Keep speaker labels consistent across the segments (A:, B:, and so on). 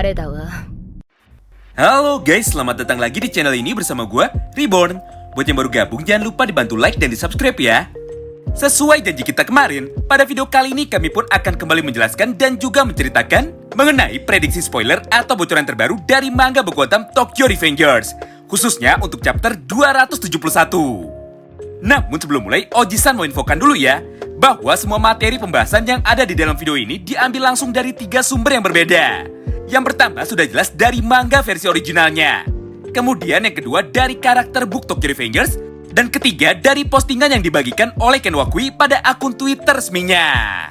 A: 아래다 와.
B: Halo guys, selamat datang lagi di channel ini bersama gue, Reborn. Buat yang baru gabung, jangan lupa dibantu like dan di subscribe ya. Sesuai janji kita kemarin, pada video kali ini kami pun akan kembali menjelaskan dan juga menceritakan mengenai prediksi spoiler atau bocoran terbaru dari manga Bokuotam Tokyo Revengers, khususnya untuk chapter 271. Namun sebelum mulai, Oji-san mau infokan dulu ya, bahwa semua materi pembahasan yang ada di dalam video ini diambil langsung dari 3 sumber yang berbeda. Yang pertama sudah jelas dari manga versi originalnya. Kemudian yang kedua dari karakter book Tokyo Revengers. Dan ketiga dari postingan yang dibagikan oleh Ken Wakui pada akun Twitter resminya.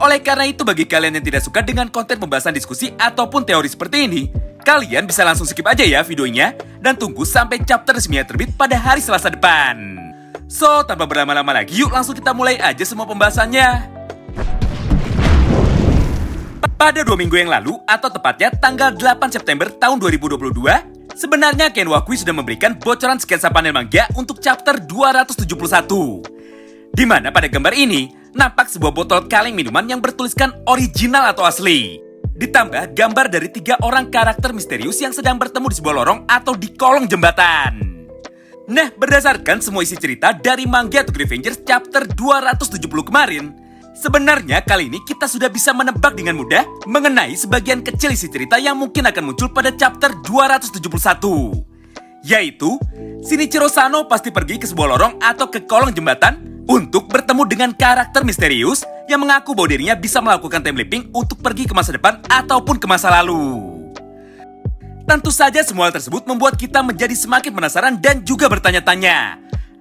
B: Oleh karena itu bagi kalian yang tidak suka dengan konten pembahasan diskusi ataupun teori seperti ini, kalian bisa langsung skip aja ya videonya dan tunggu sampai chapter resminya terbit pada hari Selasa depan. So, tanpa berlama-lama lagi, yuk langsung kita mulai aja semua pembahasannya. Pada 2 minggu yang lalu, atau tepatnya tanggal 8 September tahun 2022, sebenarnya Ken Wakui sudah memberikan bocoran sketsa panel manga untuk chapter 271. Di mana pada gambar ini, nampak sebuah botol kaleng minuman yang bertuliskan original atau asli. Ditambah gambar dari 3 orang karakter misterius yang sedang bertemu di sebuah lorong atau di kolong jembatan. Nah, berdasarkan semua isi cerita dari manga Tokyo Revengers chapter 270 kemarin, sebenarnya kali ini kita sudah bisa menebak dengan mudah mengenai sebagian kecil isi cerita yang mungkin akan muncul pada chapter 271. Yaitu, Shinichiro Sano pasti pergi ke sebuah lorong atau ke kolong jembatan untuk bertemu dengan karakter misterius yang mengaku bahwa dirinya bisa melakukan time leaping untuk pergi ke masa depan ataupun ke masa lalu. Tentu saja semua hal tersebut membuat kita menjadi semakin penasaran dan juga bertanya-tanya.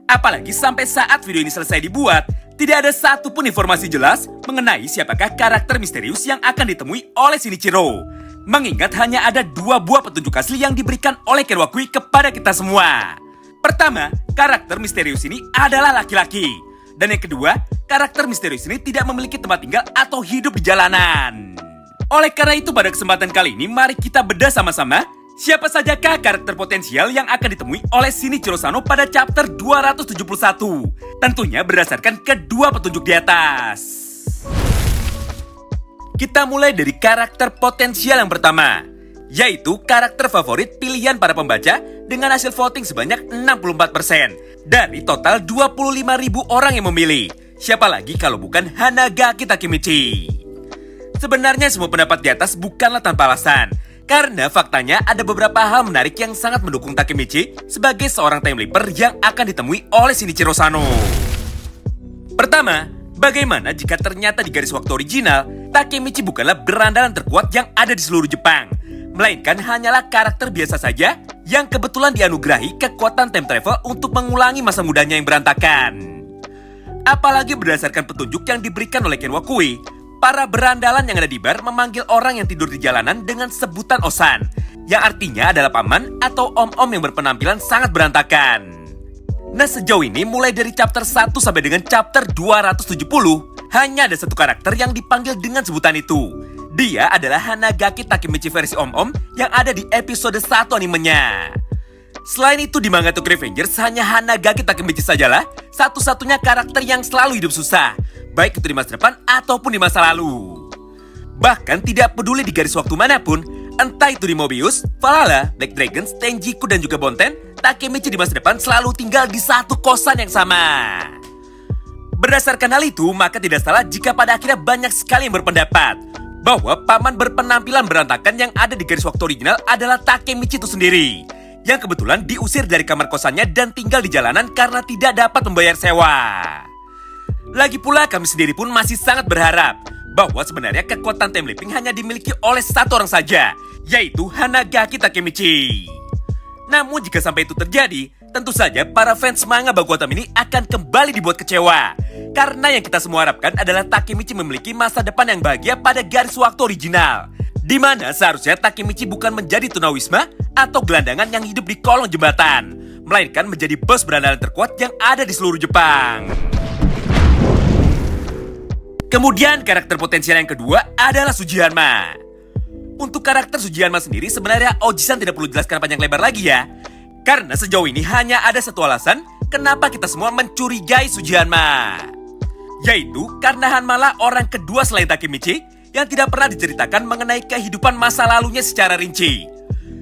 B: Apalagi sampai saat video ini selesai dibuat, tidak ada satupun informasi jelas mengenai siapakah karakter misterius yang akan ditemui oleh Shinichiro. Mengingat hanya ada 2 buah petunjuk asli yang diberikan oleh Ken Wakui kepada kita semua. Pertama, karakter misterius ini adalah laki-laki. Dan yang kedua, karakter misterius ini tidak memiliki tempat tinggal atau hidup di jalanan. Oleh karena itu pada kesempatan kali ini mari kita bedah sama-sama siapa sajakah karakter potensial yang akan ditemui oleh Shinichiro Sano pada chapter 271. Tentunya berdasarkan kedua petunjuk di atas. Kita mulai dari karakter potensial yang pertama, yaitu karakter favorit pilihan para pembaca dengan hasil voting sebanyak 64% dari total 25.000 orang yang memilih. Siapa lagi kalau bukan Hanagaki Takemichi. Sebenarnya semua pendapat di atas bukanlah tanpa alasan. Karena faktanya ada beberapa hal menarik yang sangat mendukung Takemichi sebagai seorang time leaper yang akan ditemui oleh Shinichiro Sano. Pertama, bagaimana jika ternyata di garis waktu original, Takemichi bukanlah berandalan terkuat yang ada di seluruh Jepang, melainkan hanyalah karakter biasa saja yang kebetulan dianugerahi kekuatan time travel untuk mengulangi masa mudanya yang berantakan. Apalagi berdasarkan petunjuk yang diberikan oleh Ken Wakui, para berandalan yang ada di bar memanggil orang yang tidur di jalanan dengan sebutan Osan, yang artinya adalah paman atau om-om yang berpenampilan sangat berantakan. Nah sejauh ini mulai dari chapter 1 sampai dengan chapter 270, hanya ada satu karakter yang dipanggil dengan sebutan itu. Dia adalah Hanagaki Takemichi versi om-om yang ada di episode 1 animenya. Selain itu di manga Tokyo Revengers hanya Hanagaki Takemichi sajalah satu-satunya karakter yang selalu hidup susah, baik itu di masa depan ataupun di masa lalu. Bahkan tidak peduli di garis waktu manapun, entah itu di Mobius, Valhalla, Black Dragons, Tenjiku dan juga Bonten, Takemichi di masa depan selalu tinggal di satu kosan yang sama. Berdasarkan hal itu, maka tidak salah jika pada akhirnya banyak sekali yang berpendapat bahwa paman berpenampilan berantakan yang ada di garis waktu original adalah Takemichi itu sendiri, yang kebetulan diusir dari kamar kosannya dan tinggal di jalanan karena tidak dapat membayar sewa. Lagi pula kami sendiri pun masih sangat berharap bahwa sebenarnya kekuatan time leaping hanya dimiliki oleh satu orang saja, yaitu Hanagaki Takemichi. Namun jika sampai itu terjadi, tentu saja para fans manga Bokuotam ini akan kembali dibuat kecewa. Karena yang kita semua harapkan adalah Takemichi memiliki masa depan yang bahagia pada garis waktu original, di mana seharusnya Takemichi bukan menjadi tunawisma atau gelandangan yang hidup di kolong jembatan, melainkan menjadi bos berandalan terkuat yang ada di seluruh Jepang. Kemudian karakter potensial yang kedua adalah Sujihanma. Untuk karakter Sujihanma sendiri sebenarnya Oji-san tidak perlu jelaskan panjang lebar lagi ya. Karena sejauh ini hanya ada satu alasan kenapa kita semua mencurigai Sujihanma. Yaitu karena Hanma lah orang kedua selain Takemichi yang tidak pernah diceritakan mengenai kehidupan masa lalunya secara rinci.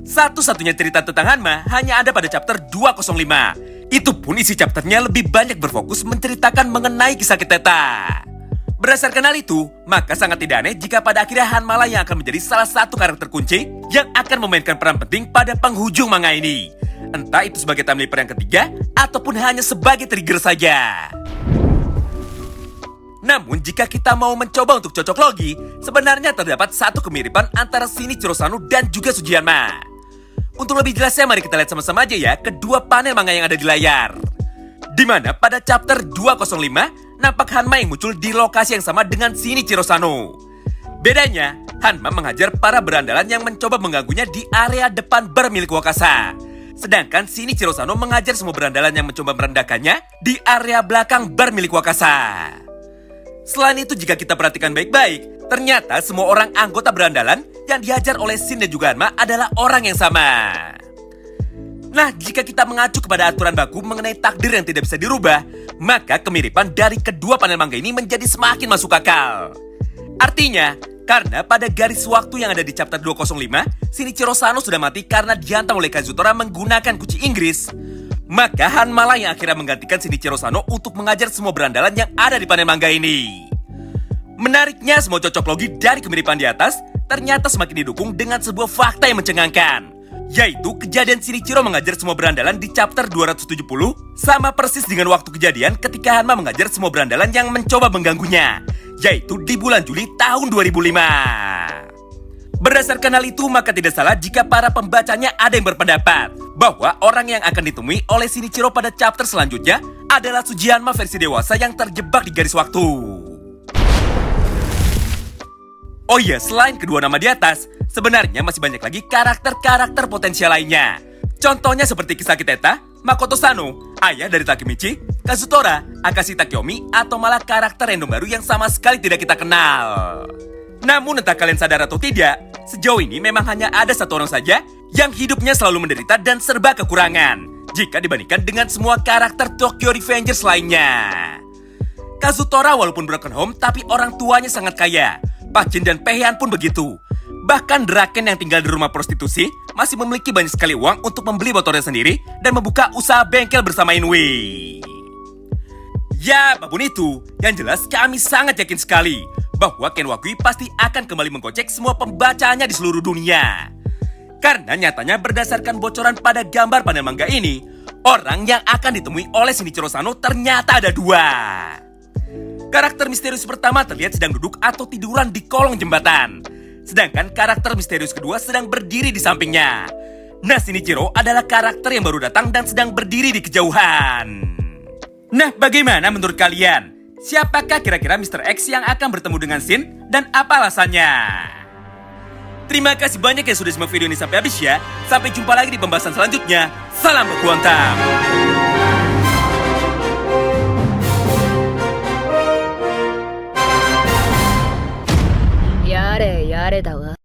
B: Satu-satunya cerita tentang Hanma hanya ada pada chapter 205. Itu pun isi chapternya lebih banyak berfokus menceritakan mengenai kisah Kiteta. Berdasarkan hal itu, maka sangat tidak aneh jika pada akhirnya Hanma lah yang akan menjadi salah satu karakter kunci yang akan memainkan peran penting pada penghujung manga ini. Entah itu sebagai time leaper yang ketiga, ataupun hanya sebagai trigger saja. Namun jika kita mau mencoba untuk cocok logi, sebenarnya terdapat satu kemiripan antara Shinichiro Sano dan juga Sugiyama. Untuk lebih jelasnya mari kita lihat sama-sama aja ya kedua panel manga yang ada di layar. Di mana pada chapter 205, nampak Hanma yang muncul di lokasi yang sama dengan Shinichiro Sano. Bedanya, Hanma menghajar para berandalan yang mencoba mengganggunya di area depan bar milik Wakasa. Sedangkan Shinichiro Sano menghajar semua berandalan yang mencoba merendahkannya di area belakang bar milik Wakasa. Selain itu jika kita perhatikan baik-baik, ternyata semua orang anggota berandalan yang dihajar oleh Shin dan juga Hanma adalah orang yang sama. Nah, jika kita mengacu kepada aturan baku mengenai takdir yang tidak bisa dirubah, maka kemiripan dari kedua panel manga ini menjadi semakin masuk akal. Artinya, karena pada garis waktu yang ada di chapter 205, Shinichiro Sano sudah mati karena dihantam oleh Kazutora menggunakan kunci Inggris, maka Hanma lah yang akhirnya menggantikan Shinichiro Sano untuk mengajar semua berandalan yang ada di panel manga ini. Menariknya, semua cocok logi dari kemiripan di atas ternyata semakin didukung dengan sebuah fakta yang mencengangkan, yaitu kejadian Shinichiro mengajar semua berandalan di chapter 270 sama persis dengan waktu kejadian ketika Hanma mengajar semua berandalan yang mencoba mengganggunya, yaitu di bulan Juli tahun 2005. Berdasarkan hal itu, maka tidak salah jika para pembacanya ada yang berpendapat bahwa orang yang akan ditemui oleh Shinichiro pada chapter selanjutnya adalah Sugiyama versi dewasa yang terjebak di garis waktu. Oh iya, selain kedua nama di atas, sebenarnya masih banyak lagi karakter-karakter potensial lainnya. Contohnya seperti kisah Kiteta, Makoto Sano, ayah dari Takemichi, Kazutora, Akashi Takeomi, atau malah karakter random baru yang sama sekali tidak kita kenal. Namun entah kalian sadar atau tidak, sejauh ini memang hanya ada satu orang saja yang hidupnya selalu menderita dan serba kekurangan jika dibandingkan dengan semua karakter Tokyo Revengers lainnya. Kazutora walaupun broken home tapi orang tuanya sangat kaya. Pachin dan Pehian pun begitu. Bahkan Draken yang tinggal di rumah prostitusi masih memiliki banyak sekali uang untuk membeli motornya sendiri dan membuka usaha bengkel bersama Inui. Ya, apapun itu, yang jelas kami sangat yakin sekali bahwa Ken Wakui pasti akan kembali menggocek semua pembacanya di seluruh dunia. Karena nyatanya berdasarkan bocoran pada gambar panel manga ini, orang yang akan ditemui oleh Shinichiro Sano ternyata ada dua. Karakter misterius pertama terlihat sedang duduk atau tiduran di kolong jembatan. Sedangkan karakter misterius kedua sedang berdiri di sampingnya. Nah, Shinichiro adalah karakter yang baru datang dan sedang berdiri di kejauhan. Nah, bagaimana menurut kalian? Siapakah kira-kira Mr. X yang akan bertemu dengan Shin dan apa alasannya? Terima kasih banyak yang sudah simak video ini sampai habis ya. Sampai jumpa lagi di pembahasan selanjutnya. Salam baku hantam.